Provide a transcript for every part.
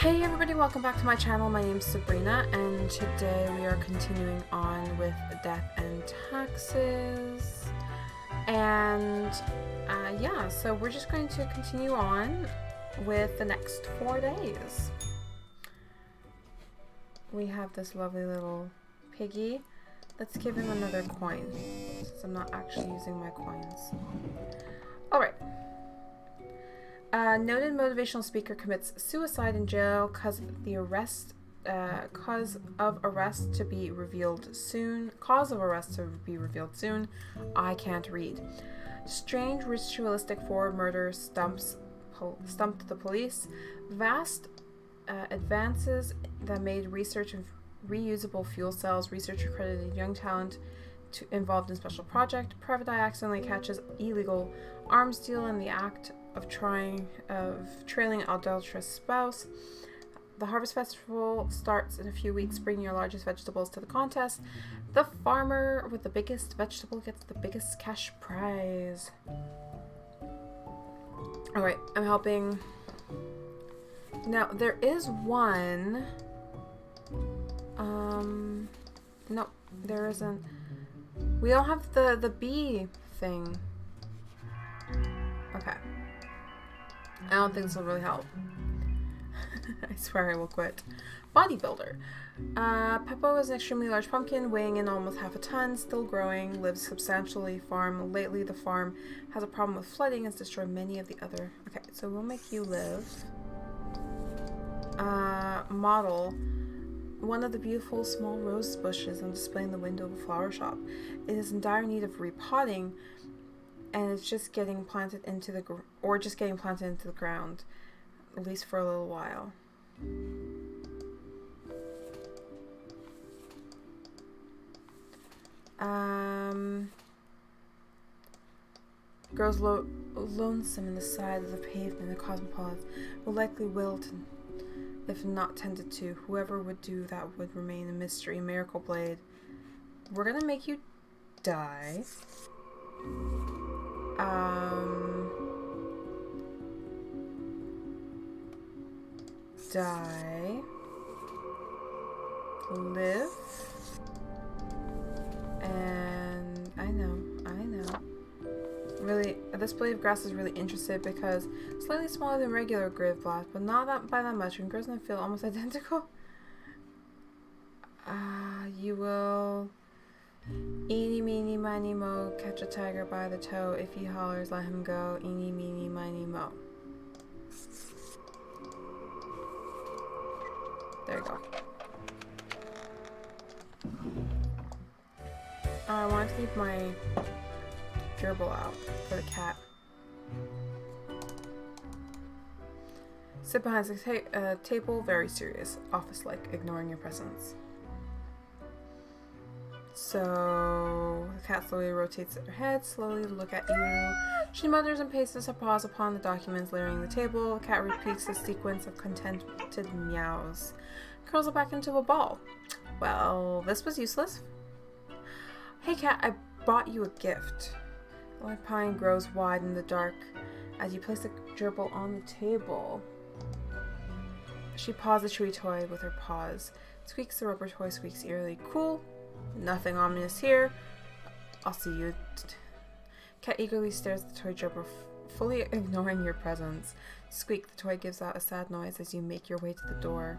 Hey everybody, welcome back to my channel. My name's Sabrina, and today we are continuing on with death and taxes. And yeah, so we're just going to continue on with the next 4 days. We have this lovely little piggy. Let's give him another coin, since I'm not actually using my coins. Alright. Noted motivational speaker commits suicide in jail cause of arrest to be revealed soon. Cause of arrest to be revealed soon. I can't read. Strange ritualistic forward murder stumped the police. Vast advances that made research of reusable fuel cells. Researcher credited young talent involved in special project. Private eye accidentally catches illegal arms deal in the act of trailing adulterous spouse. The Harvest Festival starts in a few weeks. Bring your largest vegetables to the contest. The farmer with the biggest vegetable gets the biggest cash prize. Alright, I'm helping. Now, there is one. No, there isn't. We don't have the bee thing. Okay. I don't think this will really help. I swear I will quit. Bodybuilder. Peppo is an extremely large pumpkin, weighing in almost half a ton, still growing, lives substantially farm. Lately, the farm has a problem with flooding and has destroyed many of the other... Okay, so we'll make you live. Model. One of the beautiful small rose bushes on display in the window of a flower shop. It is in dire need of repotting, and it's just getting planted into the ground, at least for a little while. Grows lonesome in the side of the pavement. The cosmopolitan will likely wilt if not tended to. Whoever would do that would remain a mystery. Miracle Blade. We're gonna make you die. Die. Live. And I know. Really, this blade of grass is really interested because slightly smaller than regular grave blast, but not that by that much, and grows in a field almost identical. You will eeny, meeny, miny, mo, catch a tiger by the toe. If he hollers, let him go. Eeny, meeny, miny, mo. There you go. I want to leave my gerbil out for the cat. Sit behind the table, very serious, office-like, ignoring your presence. So the cat slowly rotates her head, slowly to look at you. She mutters and pastes her paws upon the documents littering the table. The cat repeats the sequence of contented meows. Curls it back into a ball. Well, this was useless. Hey cat, I brought you a gift. The white pine grows wide in the dark as you place the gerbil on the table. She paws the chewy toy with her paws. Squeaks, the rubber toy squeaks eerily. Cool. Nothing ominous here. I'll see you. Cat eagerly stares at the toy gerbil, fully ignoring your presence. Squeak, the toy gives out a sad noise as you make your way to the door.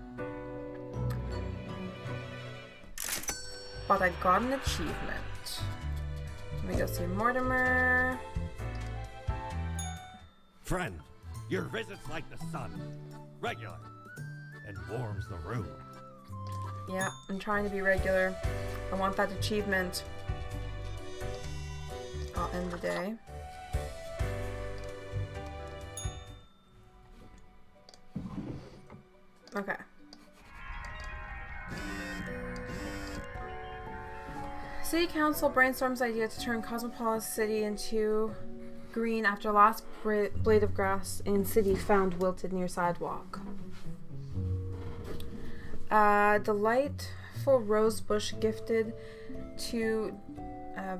But I got an achievement. Let me go see Mortimer. Friend, your visit's like the sun. Regular. And warms the room. Yeah, I'm trying to be regular. I want that achievement. I'll end the day. Okay. City Council brainstorms idea to turn Cosmopolis City into green after last blade of grass in city found wilted near sidewalk. Delightful rose bush gifted to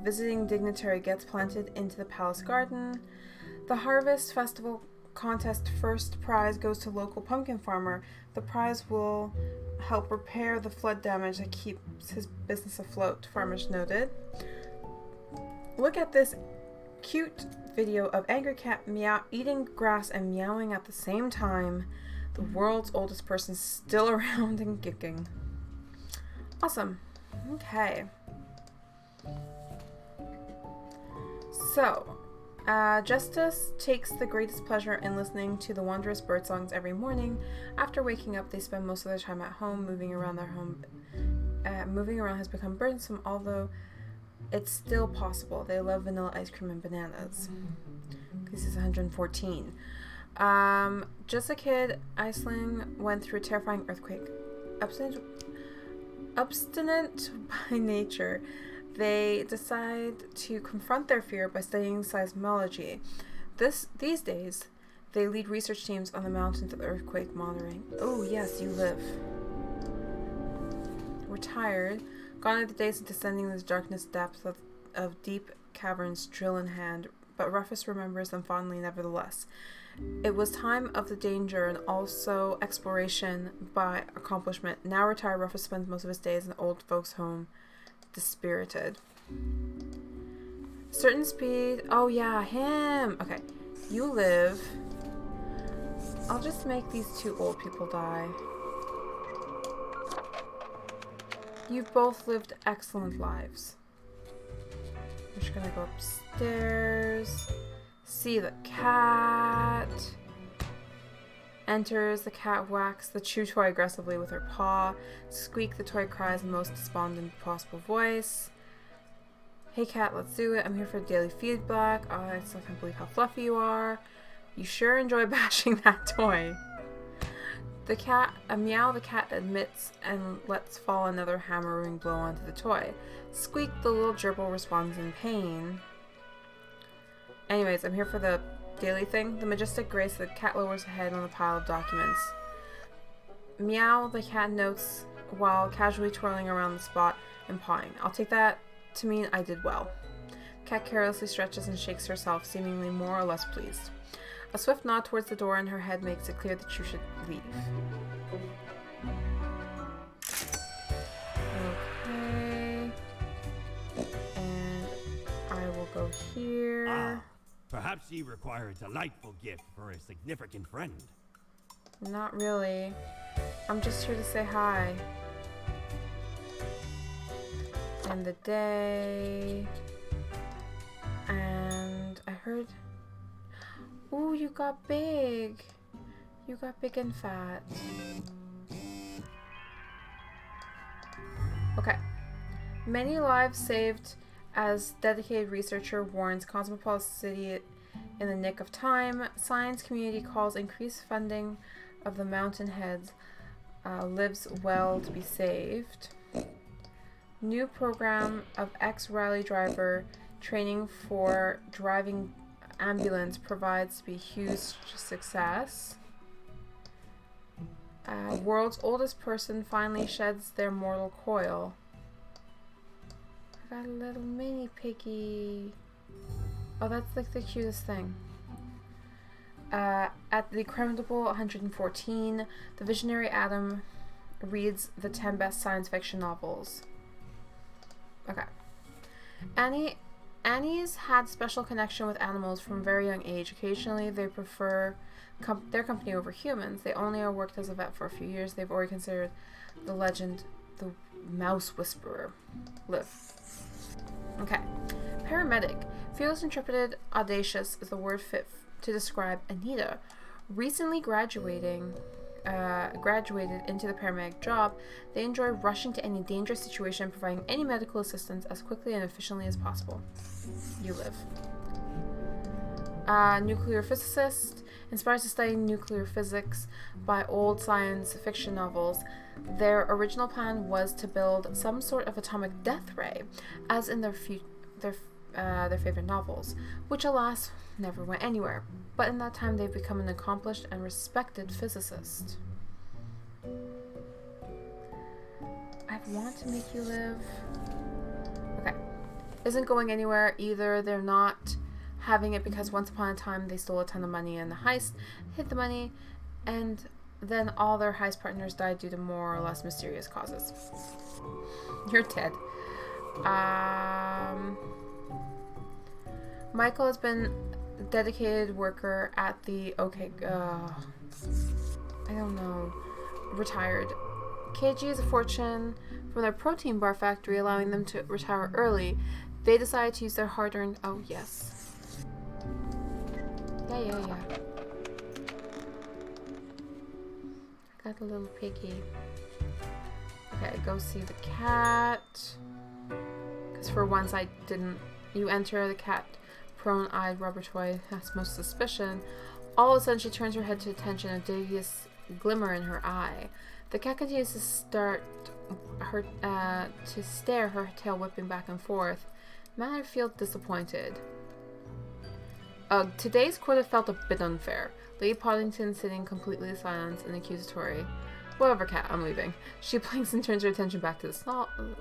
visiting dignitary gets planted into the palace garden. The Harvest Festival contest first prize goes to local pumpkin farmer. The prize will help repair the flood damage that keeps his business afloat, farmers noted. Look at this cute video of angry cat eating grass and meowing at the same time. The world's oldest person still around and kicking. Awesome. Okay. So, Justice takes the greatest pleasure in listening to the wondrous bird songs every morning. After waking up, they spend most of their time at home. Moving around has become burdensome, although it's still possible. They love vanilla ice cream and bananas. This is 114. Just a kid, Iceland went through a terrifying earthquake. Obstinate by nature, they decide to confront their fear by studying seismology. These days, they lead research teams on the mountains of earthquake monitoring. Oh yes, you live. We're tired. Gone are the days of descending this darkness depths of deep caverns, drill in hand, but Rufus remembers them fondly nevertheless. It was time of the danger and also exploration by accomplishment. Now retired, Rufus spends most of his days in the old folks' home, dispirited. Certain speed. Oh yeah, him. Okay, you live. I'll just make these two old people die. You've both lived excellent lives. I'm just gonna go upstairs. See the cat. Enters. The cat whacks the chew toy aggressively with her paw. Squeak, the toy cries in the most despondent possible voice. Hey cat, let's do it. I'm here for daily feedback. Oh, I still can't believe how fluffy you are. You sure enjoy bashing that toy. The cat, a meow, the cat admits and lets fall another hammering blow onto the toy. Squeak, the little gerbil responds in pain. Anyways, I'm here for the daily thing. The majestic grace, the cat lowers her head on the pile of documents. Meow, the cat notes while casually twirling around the spot and pawing. I'll take that to mean I did well. Cat carelessly stretches and shakes herself, seemingly more or less pleased. A swift nod towards the door in her head makes it clear that you should leave. Okay. And I will go here. Perhaps ye require a delightful gift for a significant friend. Not really. I'm just here to say hi. End the day. And I heard... Ooh, you got big. You got big and fat. Okay. Many lives saved as dedicated researcher warns Cosmopolis City in the nick of time. Science community calls increased funding of the Mountainheads. Lives well to be saved. New program of ex-rally driver training for driving ambulance provides to be huge success. World's oldest person finally sheds their mortal coil. I got a little mini piggy. Oh, that's like the cutest thing. At the Credible 114, the visionary Adam reads the 10 best science fiction novels. Okay. Annie's had special connection with animals from a very young age. Occasionally, they prefer their company over humans. They only worked as a vet for a few years. They've already considered the legend, the Mouse Whisperer. Live. Okay. Paramedic. Fearless, intrepid, audacious is the word fit to describe Anita. Recently graduated into the paramedic job, they enjoy rushing to any dangerous situation and providing any medical assistance as quickly and efficiently as possible. You live. Nuclear physicist, inspired to study nuclear physics by old science fiction novels. Their original plan was to build some sort of atomic death ray, as in their favorite novels, which alas never went anywhere. But in that time, they've become an accomplished and respected physicist. I want to make you live. Okay. Isn't going anywhere either. They're not having it because once upon a time they stole a ton of money in the heist, hid the money, and then all their heist partners died due to more or less mysterious causes. You're dead. Michael has been a dedicated worker at the retired. KG is a fortune from their protein bar factory, allowing them to retire early. They decide to use their hard-earned... Oh, yes. Yeah. I got a little piggy. Okay, go see the cat. Because for once I didn't... You enter the cat, prone-eyed rubber toy, has most suspicion. All of a sudden she turns her head to attention, a devious glimmer in her eye. The cat continues to stare, her tail whipping back and forth. Mallory feels disappointed. Today's quota felt a bit unfair. Lady Poddington sitting completely silent and accusatory. Whatever, cat, I'm leaving. She blinks and turns her attention back to the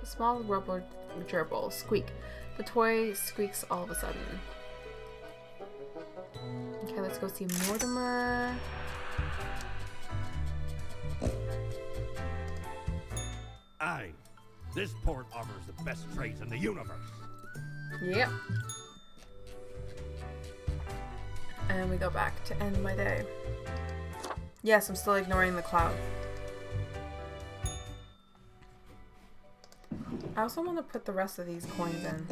small rubber gerbil. Squeak. The toy squeaks all of a sudden. Okay, let's go see Mortimer. Aye. This port offers the best trades in the universe. Yep. And we go back to end my day. Yes, I'm still ignoring the cloud. I also want to put the rest of these coins in.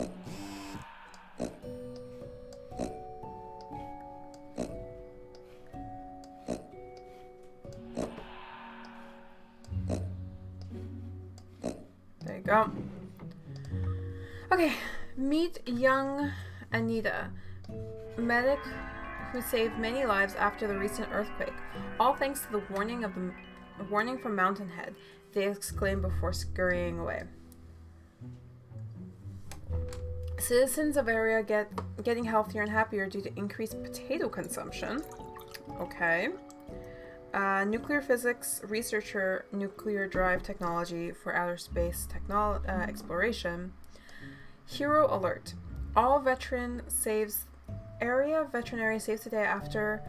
There you go. Okay, meet young Anita, medic who saved many lives after the recent earthquake. All thanks to the warning from Mountainhead, they exclaim before scurrying away. Citizens of area getting healthier and happier due to increased potato consumption. Okay. Nuclear physics researcher, nuclear drive technology for outer space exploration. Hero alert. All veterinary saves today after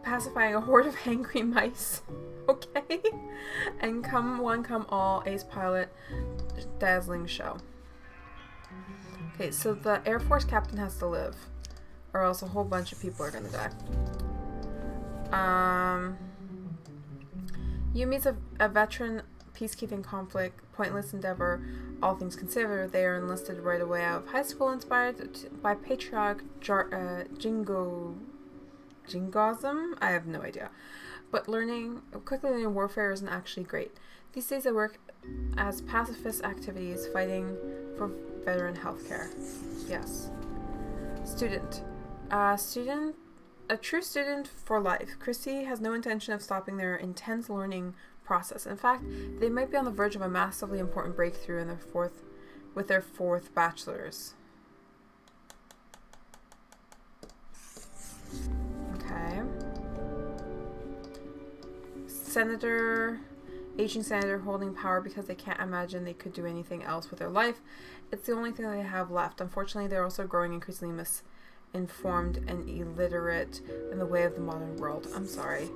pacifying a horde of angry mice. Okay. And come one, come all, ace pilot, dazzling show. Okay, so the Air Force captain has to live, or else a whole bunch of people are gonna die. Yumi's a veteran peacekeeping conflict, pointless endeavor. All things considered, they are enlisted right away out of high school, inspired by patriotic jingoism. I have no idea, but quickly learning warfare isn't actually great. These days, they work as pacifist activities, fighting for veteran healthcare. Yes. Student. A true student for life. Christy has no intention of stopping their intense learning process. In fact, they might be on the verge of a massively important breakthrough in their fourth bachelor's. Okay. Aging senator holding power because they can't imagine they could do anything else with their life. It's the only thing that they have left. Unfortunately, they're also growing increasingly misinformed and illiterate in the way of the modern world. I'm sorry.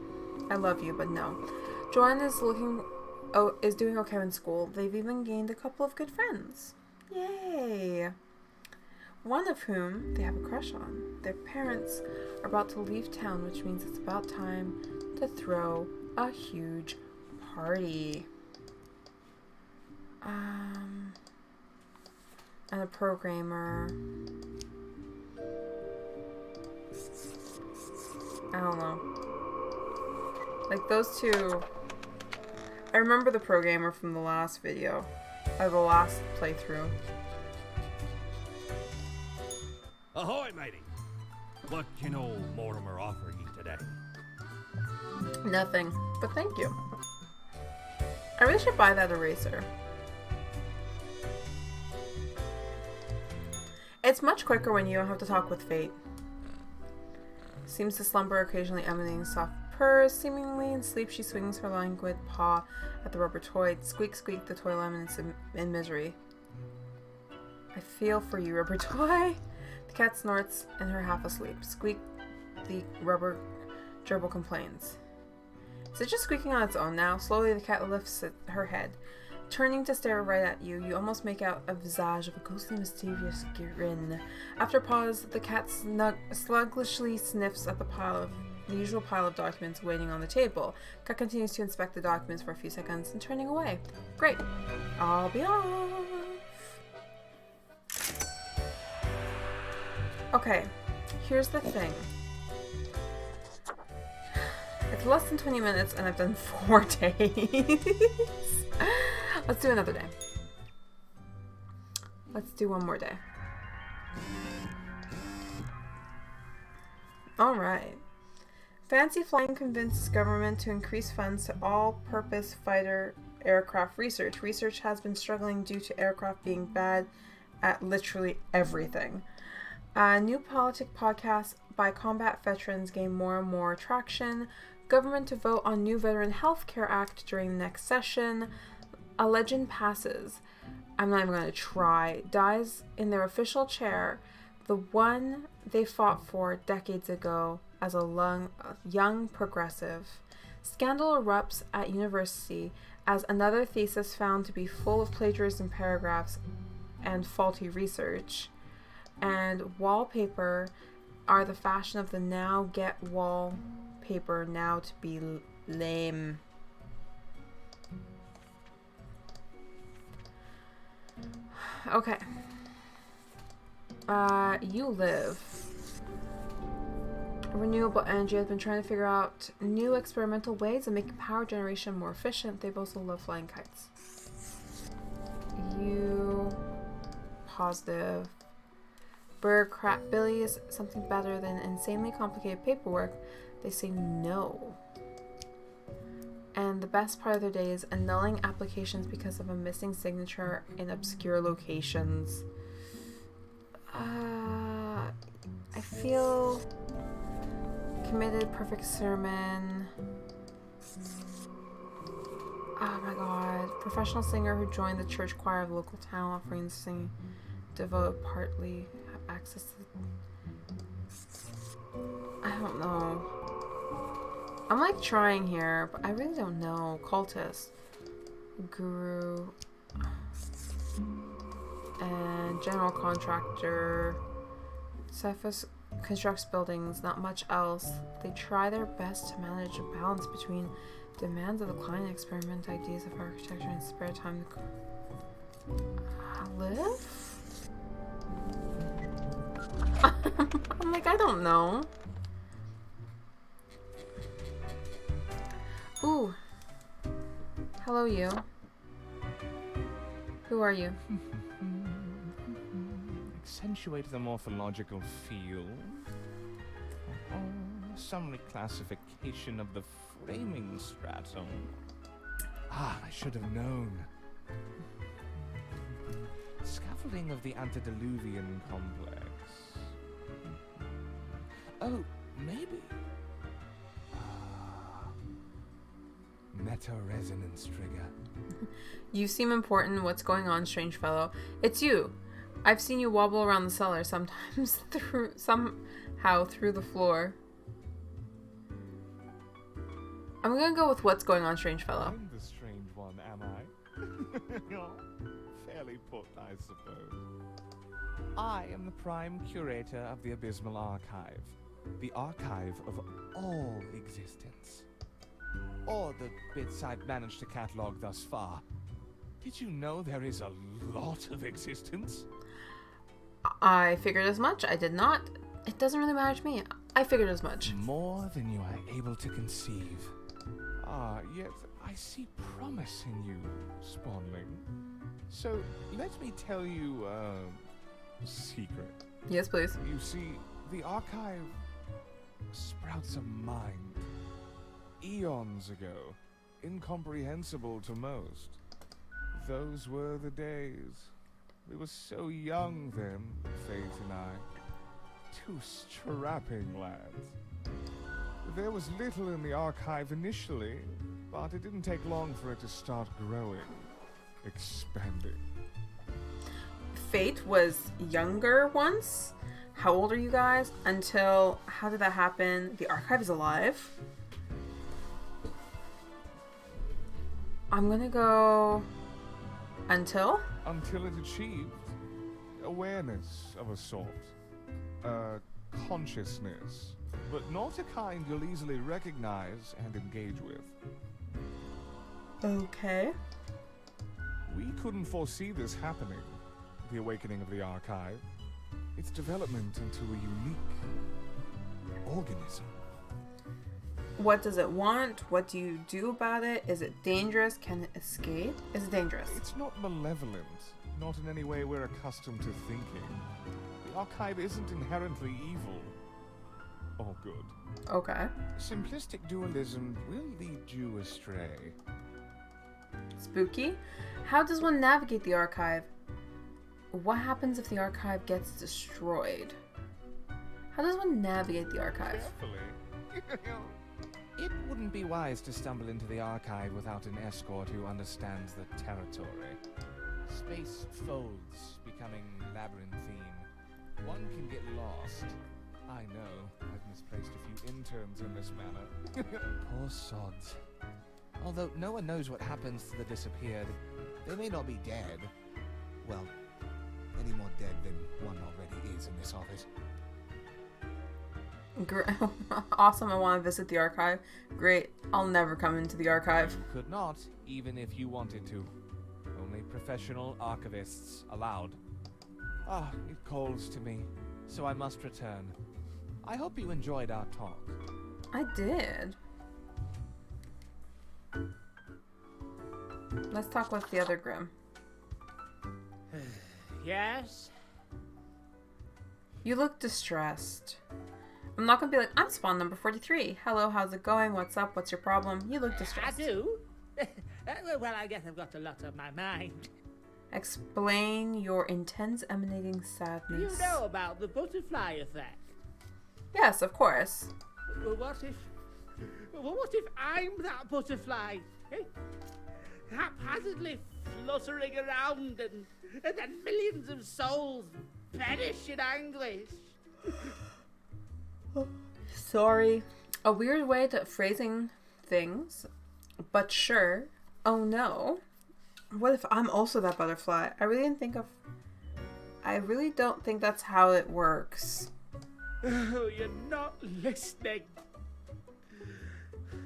I love you, but no. Joanne is doing okay in school. They've even gained a couple of good friends. Yay! One of whom they have a crush on. Their parents are about to leave town, which means it's about time to throw a huge party. And a programmer. I don't know. Like those two. I remember the programmer from the last video. The last playthrough. Ahoy, matey! What can old Mortimer offer you today? Nothing, but thank you. I really should buy that eraser. It's much quicker when you don't have to talk with fate. Seems to slumber, occasionally emanating soft purrs. Seemingly in sleep, she swings her languid paw at the rubber toy. Squeak, squeak, the toy laments in misery. I feel for you, rubber toy. The cat snorts in her half asleep. Squeak, the rubber gerbil complains. Is it just squeaking on its own now? Slowly the cat lifts her head. Turning to stare right at you, you almost make out a visage of a ghostly, mysterious grin. After a pause, the cat sluggishly sniffs at the usual pile of documents waiting on the table. Cat continues to inspect the documents for a few seconds and turning away. Great. I'll be off. Okay, here's the thing. It's less than 20 minutes and I've done 4 days. Let's do another day. Let's do one more day. Alright. Fancy Flying convinces government to increase funds to all-purpose fighter aircraft research. Research has been struggling due to aircraft being bad at literally everything. New politic podcasts by combat veterans gain more and more traction. Government to vote on new Veteran Health Care Act during the next session. A legend passes. I'm not even going to try. Dies in their official chair. The one they fought for decades ago as a young progressive. Scandal erupts at university as another thesis found to be full of plagiarism paragraphs and faulty research. And wallpaper are the fashion of the now. Get wallpaper now to be lame. Okay. You live. Renewable energy has been trying to figure out new experimental ways of making power generation more efficient. They've also loved flying kites. You positive. Bureaucratic Billy is something better than insanely complicated paperwork. They say no. And the best part of their day is annulling applications because of a missing signature in obscure locations. I feel committed, perfect sermon. Oh my god. Professional singer who joined the church choir of the local town offering to sing devote partly have access to. I don't know. I'm like trying here, but I really don't know. Cultist. Guru. And general contractor. Cephas constructs buildings, not much else. They try their best to manage a balance between demands of the client, experiment ideas of architecture, and spare time to live? I'm like, I don't know. Ooh. Hello, you. Who are you? Accentuate the morphological feel. Some reclassification of the framing stratum. Ah, I should have known. Scaffolding of the antediluvian complex. Oh, maybe. Meta-resonance trigger. You seem important. What's going on, strange fellow? It's you. I've seen you wobble around the cellar, sometimes somehow through the floor. I'm gonna go with what's going on, strange fellow. I'm the strange one, am I? Fairly put, I suppose. I am the prime curator of the Abysmal Archive. The archive of all existence. Or the bits I've managed to catalog thus far. Did you know there is a lot of existence? I figured as much. I did not. It doesn't really matter to me. I figured as much. More than you are able to conceive. Ah, yet I see promise in you, Spawnling. So, let me tell you a secret. Yes, please. You see, the archive sprouts a mind. Eons ago, incomprehensible to most. Those were the days. We were so young then, Faith and I. 2 strapping lads. There was little in the archive initially, but it didn't take long for it to start growing, expanding. Fate was younger once? how old are you guys? Until, how did that happen? The archive is alive. I'm gonna go until? Until it achieved awareness of a sort. Consciousness. But not a kind you'll easily recognize and engage with. Okay. We couldn't foresee this happening, the awakening of the archive. Its development into a unique organism. What does it want? What do you do about it? Is it dangerous? Can it escape? Is it dangerous? It's not malevolent, not in any way we're accustomed to thinking. The archive isn't inherently evil or good. Okay. Simplistic dualism will lead you astray. Spooky. How does one navigate the archive? What happens if the archive gets destroyed? How does one navigate the archive? Carefully. It wouldn't be wise to stumble into the archive without an escort who understands the territory. Space folds, becoming labyrinthine. One can get lost. I know, I've misplaced a few interns in this manner. Poor sods. Although no one knows what happens to the disappeared, they may not be dead. Well, any more dead than one already is in this office. Awesome, I want to visit the archive. Great, I'll never come into the archive. You could not, even if you wanted to. Only professional archivists allowed. Ah, it calls to me, so I must return. I hope you enjoyed our talk. I did. Let's talk with the other Grim. Yes? You look distressed. I'm not gonna be like, I'm spawn number 43. Hello, how's it going? What's up? What's your problem? You look distressed. I do? Well, I guess I've got a lot on my mind. Explain your intense emanating Do you sadness. know about the butterfly effect? Yes, of course. Well, what if I'm that butterfly? Eh? Haphazardly fluttering around and then millions of souls perish in anguish. Sorry. A weird way to phrasing things, but sure. Oh no. What if I'm also that butterfly? I really don't think that's how it works. Oh, you're not listening.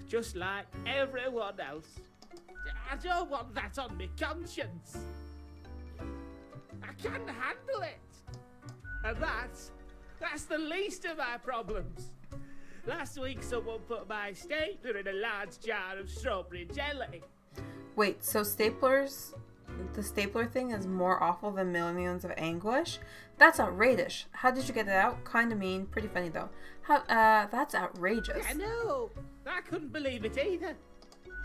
Just like everyone else. I don't want that on my conscience. I can't handle it. And that's the least of my problems. Last week someone put my stapler in a large jar of strawberry jelly. Wait, so the stapler thing is more awful than millions of anguish? That's outrageous. How did you get it out? Kinda mean, pretty funny though. That's outrageous. I know. I couldn't believe it either.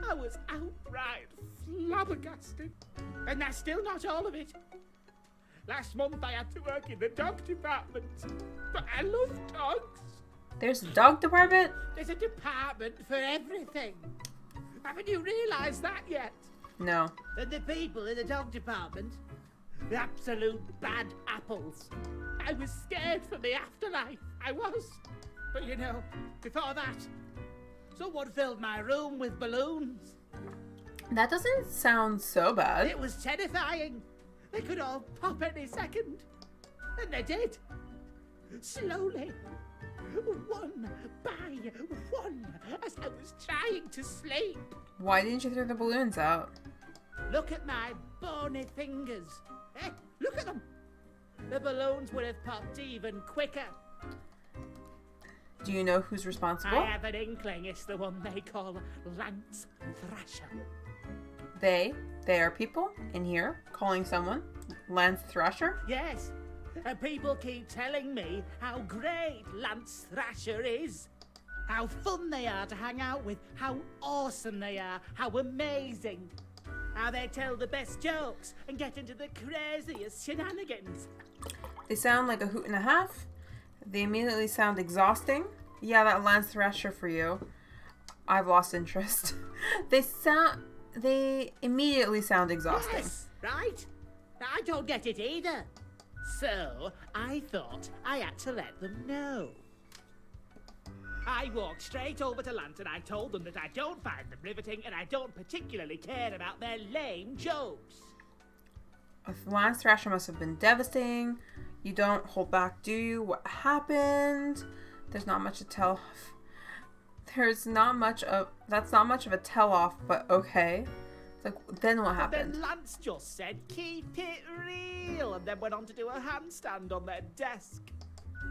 I was outright flabbergasted. And that's still not all of it. Last month I had to work in the dog department. But I love dogs. There's a dog department? There's a department for everything. Haven't you realised that yet? No. And the people in the dog department, the absolute bad apples. I was scared for the afterlife. I was. But you know, before that, someone filled my room with balloons. That doesn't sound so bad. It was terrifying. They could all pop any second. And they did. Slowly. One by one. As I was trying to sleep. Why didn't you throw the balloons out? Look at my bony fingers. Eh? Look at them. The balloons would have popped even quicker. Do you know who's responsible? I have an inkling it's the one they call Lance Thrasher. They are people in here calling someone Lance Thrasher? Yes, and people keep telling me how great Lance Thrasher is. How fun they are to hang out with, how awesome they are, how amazing. How they tell the best jokes and get into the craziest shenanigans. They sound like a hoot and a half. They immediately sound exhausting. Yeah, that Lance Thrasher for you. I've lost interest. They immediately sound exhausting. Yes, right? I don't get it either. So, I thought I had to let them know. I walked straight over to Lance and I told them that I don't find them riveting and I don't particularly care about their lame jokes. Lance Thrasher must have been devastating. You don't hold back, do you? What happened? There's not much to tell. That's not much of a tell-off, but okay. It's like, then what happened? Then Lance just said, keep it real, and then went on to do a handstand on their desk.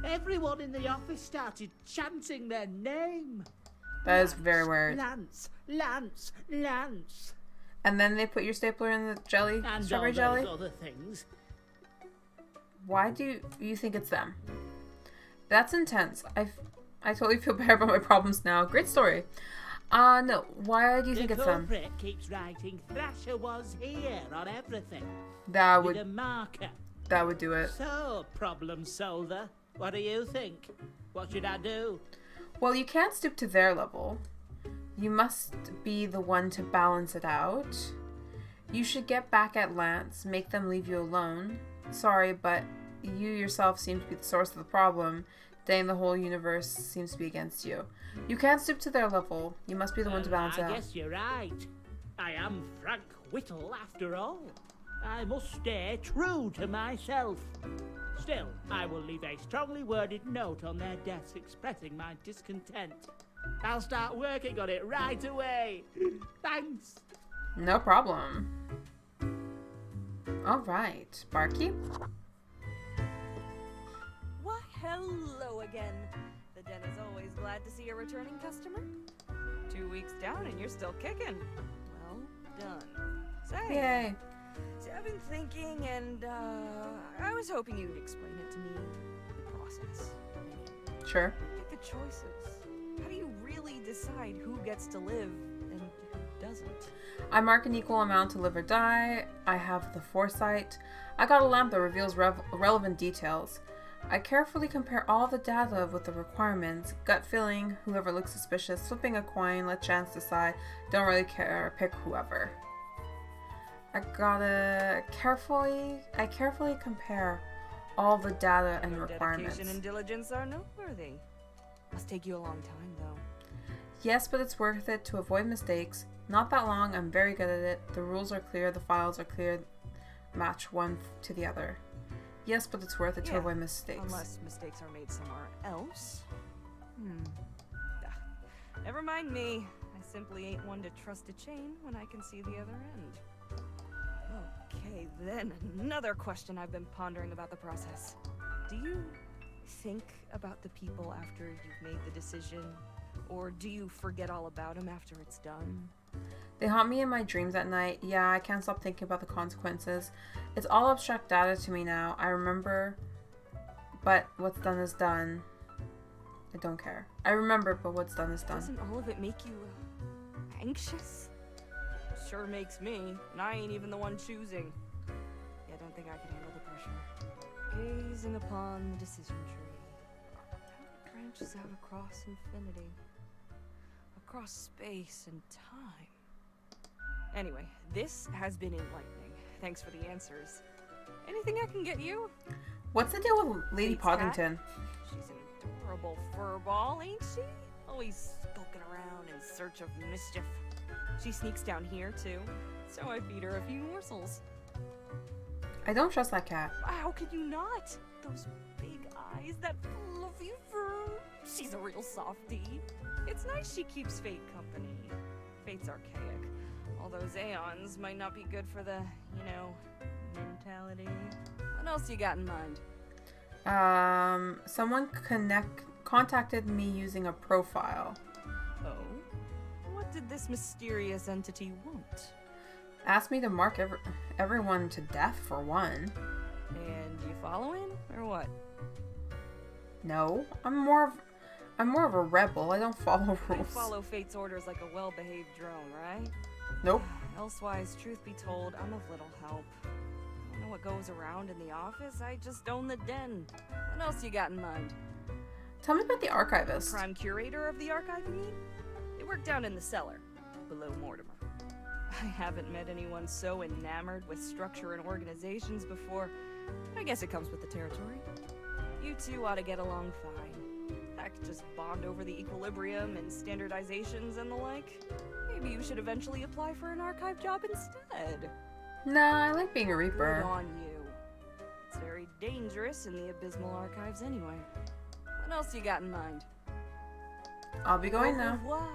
Everyone in the office started chanting their name. That is very weird. Lance, Lance, Lance. And then they put your stapler in the jelly, And strawberry all jelly? those other things. Why do you think it's them? That's intense. I totally feel better about my problems now. Great story. No. Why do you think it's them? The culprit keeps writing Thrasher was here on everything. That With a would marker. do it. So, problem solver, what do you think? What should I do? Well, you can't stoop to their level. You must be the one to balance it out. You should get back at Lance, make them leave you alone. Sorry, but you yourself seem to be the source of the problem. Dang, the whole universe seems to be against you. You can't stoop to their level. You must be the one to balance it I out. guess you're right. I am Frank Whittle after all. I must stay true to myself. Still, I will leave a strongly worded note on their desk expressing my discontent. I'll start working on it right away. Thanks. No problem. All right, Barkeep. Why, hello again. The den is always glad to see a returning customer. 2 weeks down and you're still kicking. Well done. Say, Yay. so I've been thinking and I was hoping you'd explain it to me. The process. Sure. Pick the choices. How do you really decide who gets to live and who doesn't? I mark an equal amount to live or die. I have the foresight. I got a lamp that reveals relevant details. I carefully compare all the data with the requirements. Gut feeling, whoever looks suspicious. Flipping a coin, let chance decide. Don't really care, pick whoever. I carefully compare all the data and Your requirements. dedication and diligence are noteworthy. Must take you a long time, though. Yes, but it's worth it to avoid mistakes. Not that long, I'm very good at it. The rules are clear, the files are clear. Match one to the other. Yes, but it's worth it to Yeah, avoid mistakes. Unless mistakes are made somewhere else. Never mind me. I simply ain't one to trust a chain when I can see the other end. Okay, then another question I've been pondering about the process. Do you think about the people after you've made the decision? Or do you forget all about them after it's done? They haunt me in my dreams at night. Yeah, I can't stop thinking about the consequences. It's all abstract data to me now. I remember, but what's done is done. I don't care. I remember, but what's done is done. Doesn't all of it make you anxious? Sure makes me, and I ain't even the one choosing. Yeah, I don't think I can handle the pressure. Gazing upon the decision tree. How it branches out across infinity. Across space and time. Anyway, this has been enlightening. Thanks for the answers. Anything I can get you? What's the deal with Lady Fate's cat? Poddington? She's an adorable furball, ain't she? Always poking around in search of mischief. She sneaks down here, too, so I feed her a few morsels. I don't trust that cat. How could you not? Those big eyes, that fluffy fur. She's a real softie. It's nice she keeps Fate company. Fate's archaic. All those aeons might not be good for the, mentality. What else you got in mind? Someone contacted me using a profile. Oh? What did this mysterious entity want? Asked me to mark everyone to death for one. And you following, or what? No, I'm more of a rebel. I don't follow You rules. follow Fate's orders like a well-behaved drone, right? Nope. Elsewise, truth be told, I'm of little help. I don't know what goes around in the office, I just own the den. What else you got in mind? Tell me about the archivist. Prime curator of the archive, you mean? They work down in the cellar, below Mortimer. I haven't met anyone so enamored with structure and organizations before. I guess it comes with the territory. You two ought to get along fine. Heck, just bond over the equilibrium and standardizations and the like. Maybe you should eventually apply for an archive job instead. Nah, I like being a Good Reaper. on you. It's very dangerous in the abysmal archives anyway. What else you got in mind? I'll be going Au now. revoir,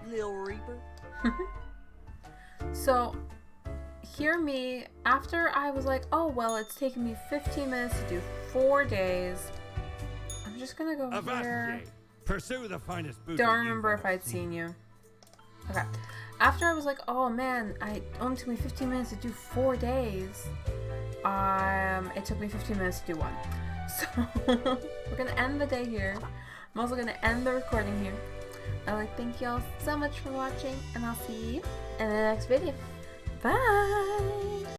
Lil Reaper. So, hear me, after I was like, oh, well, it's taken me 15 minutes to do 4 days. I'm just gonna go here. Avast ye! Pursue the finest booty. Don't remember if I'd seen you. Okay. After I was like, oh man, it only took me 15 minutes to do 4 days. It took me 15 minutes to do 1. So, we're gonna end the day here. I'm also gonna end the recording here. I'd like to thank you all so much for watching, and I'll see you in the next video. Bye!